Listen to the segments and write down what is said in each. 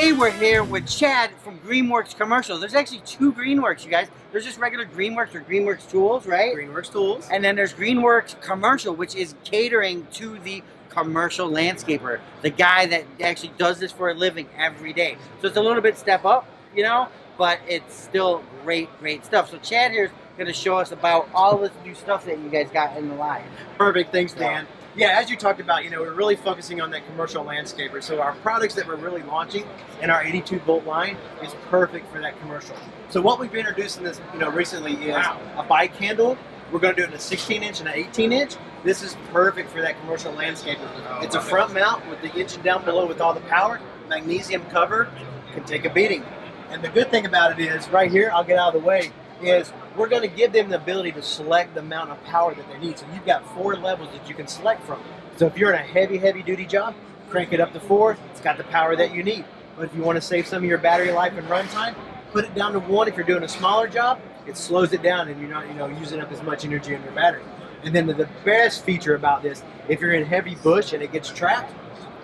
Today we're here with Chad from GREENWORKS Commercial. There's actually two GREENWORKS, you guys. There's just regular GREENWORKS or GREENWORKS Tools, right? GREENWORKS Tools. And then there's GREENWORKS Commercial, which is catering to the commercial landscaper, the guy that actually does this for a living every day. So it's a little bit step up, you know, but it's still great stuff. So Chad here is going to show us about all this new stuff that you guys got in the line. Perfect, thanks Dan. Yeah, as you talked about, we're really focusing on that commercial landscaper. So our products that we're really launching in our 82 volt line is perfect for that commercial. So what we've introduced in this, recently is a bike handle. We're going to do it in a 16-inch and an 18-inch. This is perfect for that commercial landscaper. It's a front mount with the engine down below with all the power. Magnesium cover, can take a beating. And the good thing about it is, right here, I'll get out of the way, is we're going to give them the ability to select the amount of power that they need. So you've got 4 levels that you can select from. So if you're in a heavy duty job, crank it up to 4. It's got the power that you need. But if you want to save some of your battery life and runtime, put it down to 1. If you're doing a smaller job, it slows it down and you're not, using up as much energy in your battery. And then the best feature about this, if you're in heavy bush and it gets trapped,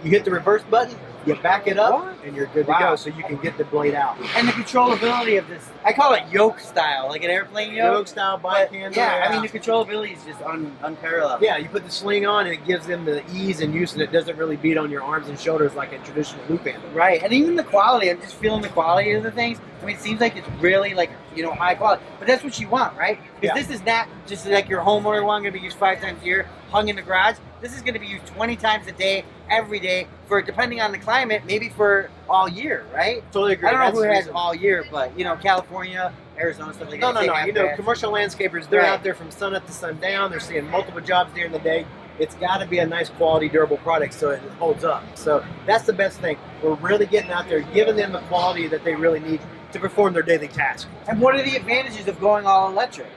you hit the reverse button, you back it up, and you're good to go, so you can get the blade out. And the controllability of this, I call it yoke style, like an airplane yoke. Yoke style, bike handle. Yeah, I mean, the controllability is just unparalleled. Yeah, you put the sling on and it gives them the ease and use, and it doesn't really beat on your arms and shoulders like a traditional loop handle. Right, and even the quality, I'm just feeling the quality of the things. I mean, it seems like it's really high quality, but that's what you want, right? Because this is not just like your homeowner one, going to be used 5 times a year, hung in the garage. This is going to be used 20 times a day, every day, for depending on the climate, maybe for all year, right? Totally agree. I don't know who has all year, but California, Arizona, stuff like that. No. Commercial landscapers, they're out there from sun up to sundown. They're seeing multiple jobs during the day. It's got to be a nice quality, durable product so it holds up. So that's the best thing. We're really getting out there, giving them the quality that they really need to perform their daily task. And what are the advantages of going all electric?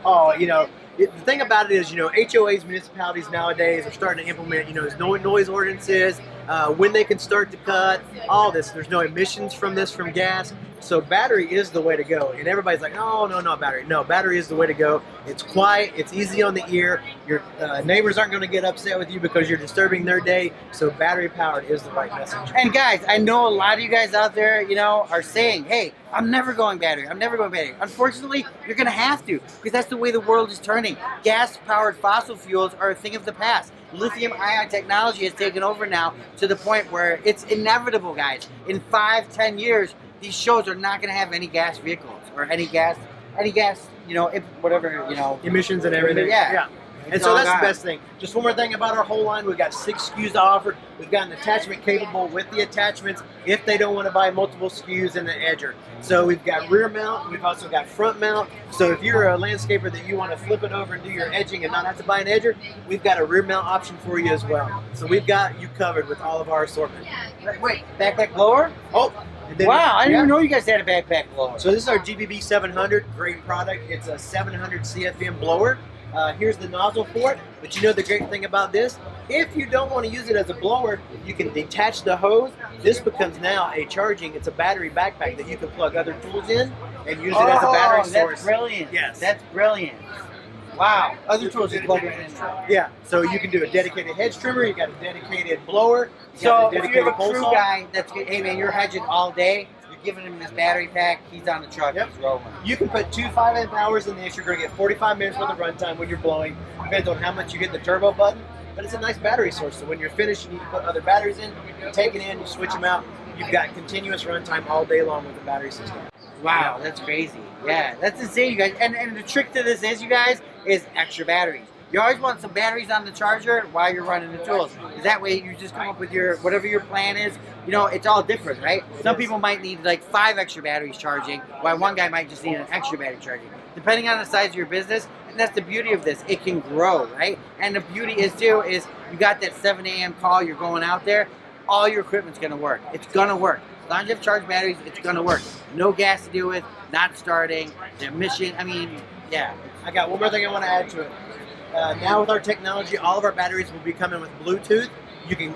Oh, the thing about it is, HOAs, municipalities nowadays are starting to implement, noise ordinances, when they can start to cut, all this. There's no emissions from this, from gas. So battery is the way to go. And everybody's like, oh, no, not battery. No, battery is the way to go. It's quiet. It's easy on the ear. Your neighbors aren't going to get upset with you because you're disturbing their day. So battery powered is the right message. And guys, I know a lot of you guys out there, are saying, hey, I'm never going battery. I'm never going battery. Unfortunately, you're going to have to, because that's the way the world is turning. Gas-powered fossil fuels are a thing of the past. Lithium-ion technology has taken over now to the point where it's inevitable, guys. In 5-10 years, these shows are not going to have any gas vehicles or any gas, whatever, emissions and everything. Yeah. And so that's the best thing. Just one more thing about our whole line. We've got 6 SKUs to offer. We've got an attachment capable with the attachments if they don't want to buy multiple SKUs in the edger. So we've got rear mount. We've also got front mount. So if you're a landscaper that you want to flip it over and do your edging and not have to buy an edger, we've got a rear mount option for you as well. So we've got you covered with all of our assortment. Wait, backpack blower? Oh. Wow, I didn't even know you guys had a backpack blower. So this is our GBB 700, great product. It's a 700 CFM blower. Here's the nozzle for it, but the great thing about this, if you don't want to use it as a blower, you can detach the hose. This becomes now it's a battery backpack that you can plug other tools in and use it as a battery source. That's brilliant. Yes. That's brilliant. Wow. Other tools you plug it in. Yeah, so you can do a dedicated hedge trimmer, you got a dedicated blower, so if you have a crew guy that's, hey man, you're hedging all day, giving him this battery pack, he's on the truck, he's rolling. You can put 2 5-amp hours in this, you're going to get 45 minutes worth of runtime when you're blowing. Depends on how much you get the turbo button, but it's a nice battery source, so when you're finished, you need to put other batteries in, you take it in, you switch them out, you've got continuous runtime all day long with the battery system. Wow, that's crazy. Yeah, that's insane, you guys. And the trick to this is, you guys, is extra batteries. You always want some batteries on the charger while you're running the tools. That way you just come up with whatever your plan is. It's all different, right? Some people might need like 5 extra batteries charging, while one guy might just need an extra battery charging. Depending on the size of your business, and that's the beauty of this. It can grow, right? And the beauty is you got that 7 a.m. call, you're going out there, all your equipment's gonna work. It's gonna work. As long as you have charged batteries, it's gonna work. No gas to deal with, not starting, the emission, yeah. I got one more thing I want to add to it. Now with our technology, all of our batteries will be coming with Bluetooth. You can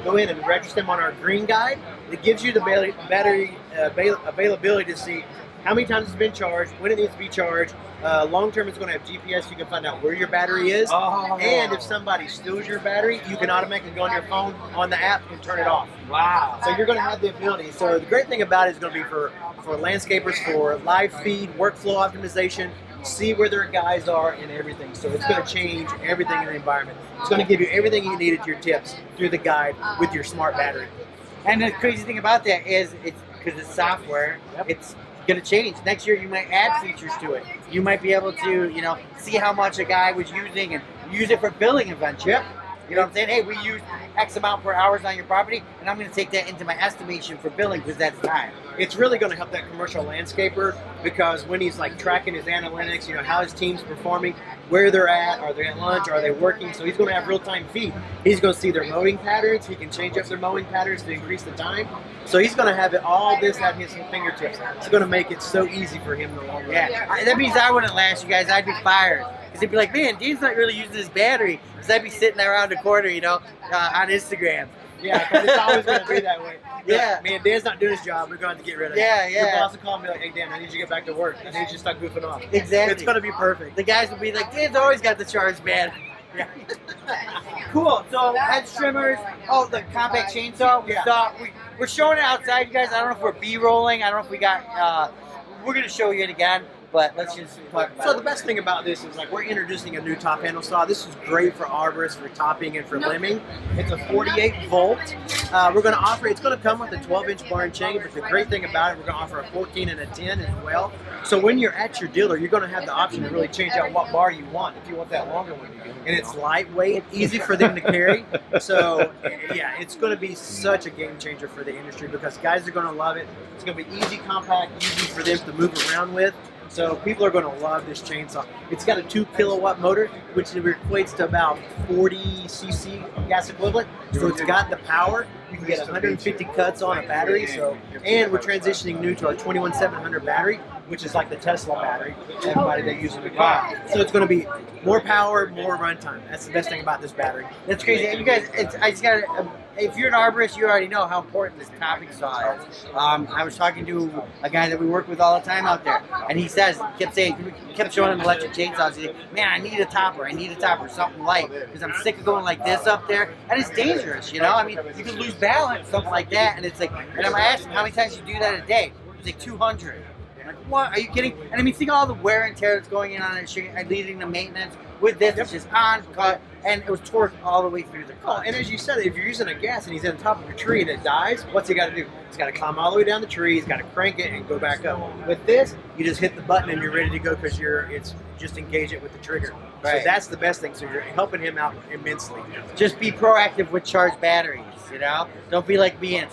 go in and register them on our Green Guide. It gives you the battery availability to see how many times it's been charged, when it needs to be charged. Long term, it's going to have GPS. You can find out where your battery is. And if somebody steals your battery, you can automatically go on your phone on the app and turn it off. Wow. So you're going to have the ability. So the great thing about it is going to be for landscapers, for live feed, workflow optimization, see where their guys are and everything. So it's going to change everything in the environment. It's going to give you everything you need at your tips through the guide with your smart battery. And the crazy thing about that is it's because it's software, it's going to change. Next year you might add features to it. You might be able to, you know, see how much a guy was using and use it for billing eventually. Yep. You know what I'm saying? Hey, we used X amount per hours on your property, and I'm going to take that into my estimation for billing because that's time. It's really going to help that commercial landscaper because when he's like tracking his analytics, you know, how his team's performing, where they're at, are they at lunch, are they working? So he's going to have real-time feed. He's going to see their mowing patterns. He can change up their mowing patterns to increase the time. So he's going to have all this at his fingertips. It's going to make it so easy for him in the long run. Yeah, that means I wouldn't last, you guys. I'd be fired. Because they'd be like, man, Dean's not really using his battery. Because I'd be sitting around the corner, you know, on Instagram. Yeah, because it's always going to be that way. Yeah. Man, Dan's not doing his job. We're going to have to get rid of him. Yeah. Your boss will call and be like, hey, Dan, I need you to get back to work. I need you to stop goofing off. Exactly. It's going to be perfect. The guys would be like, Dan's always got the charge battery. Yeah. Cool. So hedge trimmers. Oh, the compact chainsaw. We're showing it outside, you guys. I don't know if we're B-rolling. I don't know if we got. We're gonna show you it again, but let's just talk about So the best thing about this is like we're introducing a new top handle saw. This is great for arborists, for topping, and for limbing. It's a 48 volt. We're going to offer. It's going to come with a 12-inch bar and chain. But the great thing about it, we're going to offer a 14 and a 10 as well. So when you're at your dealer, you're going to have the option to really change out what bar you want. If you want that longer one, and it's lightweight, easy for them to carry. So yeah, it's going to be such a game changer for the industry because guys are going to love it. It's going to be easy, compact, easy for them to move around with. So people are going to love this chainsaw. It's got a 2 kilowatt motor, which equates to about 40 cc gas equivalent. So it's got the power. You can get 150 cuts on a battery. So, and we're transitioning new to our 21700 battery, which is like the Tesla battery. Everybody that uses the car. So it's going to be more power, more runtime. That's the best thing about this battery. That's crazy. And you guys, I just got to. If you're an arborist, you already know how important this topping saw is. I was talking to a guy that we work with all the time out there, and he kept showing him electric chainsaws. He's like, man, I need a topper, something light, because I'm sick of going like this up there, and it's dangerous, you know? I mean, you could lose balance, something like that, and it's like, and I'm asking him how many times you do that a day. He's like, 200. I'm like, what? Are you kidding? And I mean, think of all the wear and tear that's going in on it, and leading to maintenance. With this, it's just on, cut, and it was torqued all the way through the cut. Oh, and as you said, if you're using a gas and he's on top of a tree and it dies, what's he got to do? He's got to climb all the way down the tree. He's got to crank it and go back up. With this, you just hit the button and you're ready to go because it's just engage it with the trigger. Right. So that's the best thing. So you're helping him out immensely. Just be proactive with charged batteries, you know? Don't be like me and,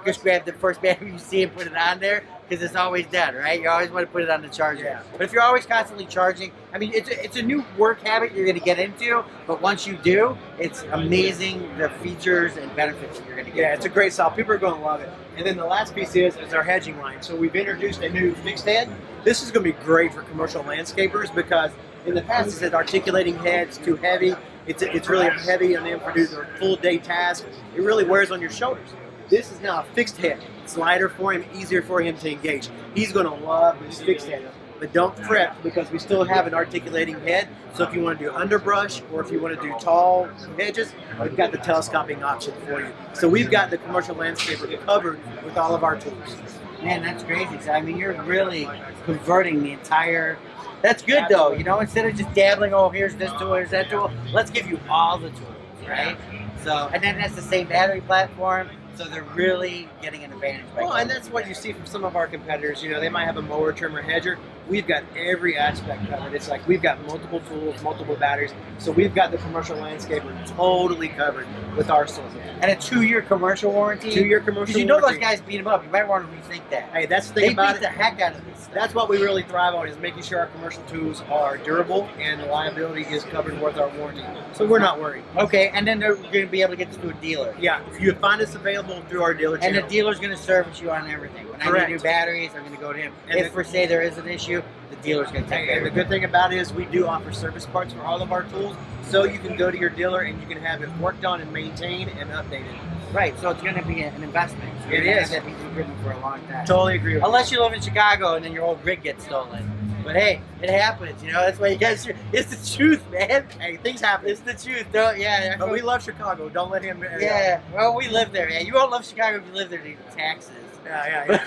just grab the first battery you see and put it on there because it's always dead, right? You always want to put it on the charger. Yeah. But if you're always constantly charging, I mean, it's a new work habit you're going to get into, but once you do, it's amazing the features and benefits that you're going to get. Yeah, it's a great saw. People are going to love it. And then the last piece is our hedging line. So we've introduced a new fixed head. This is going to be great for commercial landscapers because in the past it said articulating head's too heavy. It's really heavy on them for doing their full day task. It really wears on your shoulders. This is now a fixed head. It's lighter for him, easier for him to engage. He's going to love this fixed head. But don't fret because we still have an articulating head. So if you want to do underbrush or if you want to do tall hedges, we've got the telescoping option for you. So we've got the commercial landscaper covered with all of our tools. Man, that's crazy. So, I mean, you're really converting the entire... That's good, though. You know, instead of just dabbling, oh, here's this tool, here's that tool, let's give you all the tools, right? So, and then that's the same battery platform. So they're really getting an advantage. Well, and that's what you see from some of our competitors. You know, they might have a mower, trimmer, hedger. We've got every aspect covered. It's like we've got multiple tools, multiple batteries. So we've got the commercial landscaper totally covered with our solution. And a 2-year commercial warranty. 2-year commercial warranty. You know those guys beat them up. You might want to rethink that. Hey, that's the thing about it. They beat the heck out of this stuff. That's what we really thrive on is making sure our commercial tools are durable and the liability is covered with our warranty. So we're not worried. Okay, and then they're going to be able to get this to a dealer. Yeah, you find us available through our dealer channel. And the dealer's going to service you on everything. When Correct. I need new batteries, I'm going to go to him. And if, for say, there is an issue, issue, the dealer's going to take care And the of it. good thing about it is we do offer service parts for all of our tools, so you can go to your dealer and you can have it worked on and maintained and updated. Right, so it's going to be an investment. So It you're gonna is. have that piece of equipment for a long time. Totally agree with Unless you live in Chicago and then your old rig gets stolen. But hey, it happens, you know. That's why you guys. It's the truth, man. you. Hey, things happen. It's the truth. Don't, yeah. But we love Chicago. Don't let him. Yeah. Well, we live there. Yeah, you won't love Chicago if you live there due to taxes Yeah.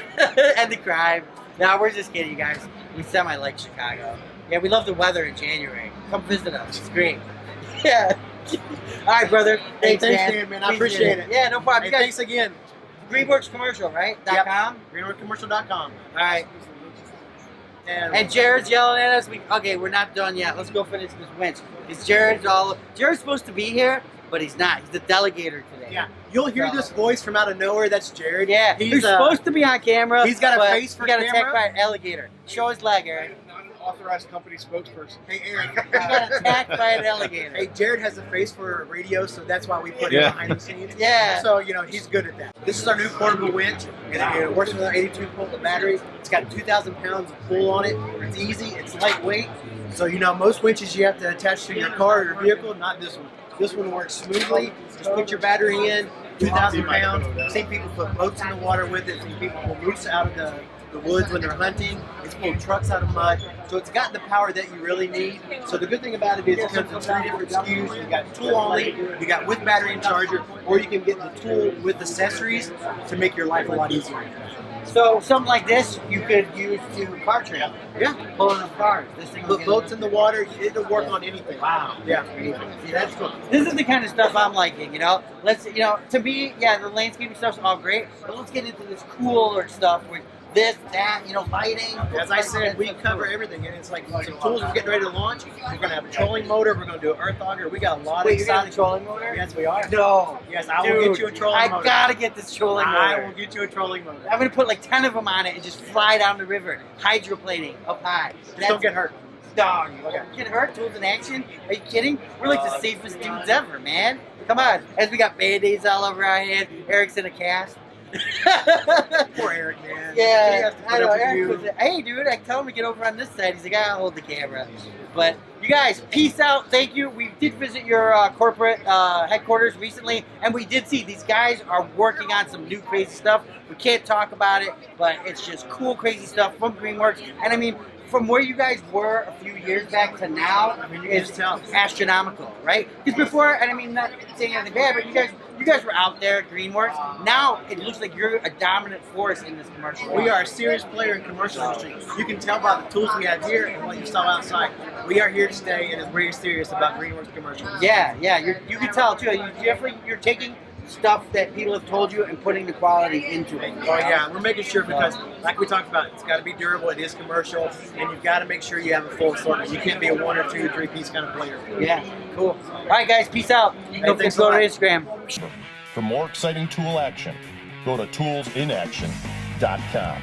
and the crime. No, we're just kidding, you guys. We semi like Chicago. Yeah, we love the weather in January. Come visit us. It's great. Yeah. All right, brother. Hey, thanks, Dan, man. I appreciate it. Yeah, no problem. Hey, You guys, thanks again. GREENWORKS Commercial, right? Yep. .com? GreenWorksCommercial.com. All right. And And Jared's yelling at us. Okay, we're not done yet. Let's go finish this winch. Because Jared's supposed to be here, but he's not. He's the delegator today. yeah, you'll hear this voice from out of nowhere. That's Jared. Yeah, he's he's supposed to be on camera. he's got a but face for he got camera. attacked by an alligator. Show his leg, Eric. not an authorized company spokesperson. Hey, Eric. He got attacked by an alligator. Hey, Jared has a face for radio, so that's why we put him Yeah. behind the scenes. Yeah. So, he's good at that. This is our new portable winch. It works with our 82 volt batteries. It's got 2,000 pounds of pull on it. It's easy. It's lightweight. So, most winches you have to attach to your car or your vehicle, not this one. This one works smoothly. Just put your battery in, 2,000 pounds. I've seen people put boats in the water with it. Seen people pull roofs out of the woods when they're hunting. It's pulled trucks out of mud. So it's got the power that you really need. So the good thing about it is it comes in 3 different SKUs. You got tool only, you got with battery and charger, or you can get the tool with accessories to make your life a lot easier. So something like this you could use to car trim. Yeah. Pulling up cars. This thing will Put get boats in the water, it'll work on anything. Wow. Yeah. See, that's cool. This is the kind of stuff I'm liking, Let's, to me, yeah, the landscaping stuff's all great, but let's get into this cooler stuff with this, that, lighting. As I said, we cover everything, and it's like some tools we're getting ready to launch. We're going to have a trolling motor. We're going to do an earth auger. We got a lot of Wait, you got a exciting. trolling motor? Yes, we are. No. Yes, I will get you a trolling motor. I gotta get this trolling motor. I will get you a trolling motor. I'm gonna put like 10 of them on it and just fly down the river, hydroplaning up high. Just don't get hurt. Dog, Okay. get hurt? Tools in action? Are you kidding? We're like the safest dudes ever, man. Come on. As we got band-aids all over our head, Eric's in a cast. Poor Eric, man. He Yeah, has to put I know. up with Eric you. was like, hey, dude, I tell him to get over on this side. He's like, I'll hold the camera. But you guys, peace out. Thank you. We did visit your corporate headquarters recently, and we did see these guys are working on some new crazy stuff. We can't talk about it, but it's just cool, crazy stuff from GreenWorks. And I mean, from where you guys were a few years back to now, I mean, you can is just tell. astronomical, right? Because before, and I mean, not saying anything bad, but you guys were out there at GreenWorks. Now it looks like you're a dominant force in this commercial. We are a serious player in commercial industry. You can tell by the tools we have here and what you saw outside. We are here to stay, and we're serious about GreenWorks Commercial. Yeah, you can tell too. You're taking stuff that people have told you and putting the quality into it. Oh yeah, we're making sure because, like we talked about, it's got to be durable. It is commercial, and you've got to make sure you have a full assortment. You can't be a 1 or 2 or 3 piece kind of player. Yeah, cool. All right, guys, peace out. Don't forget thanks to go a to lot. Instagram. For more exciting tool action, go to toolsinaction.com.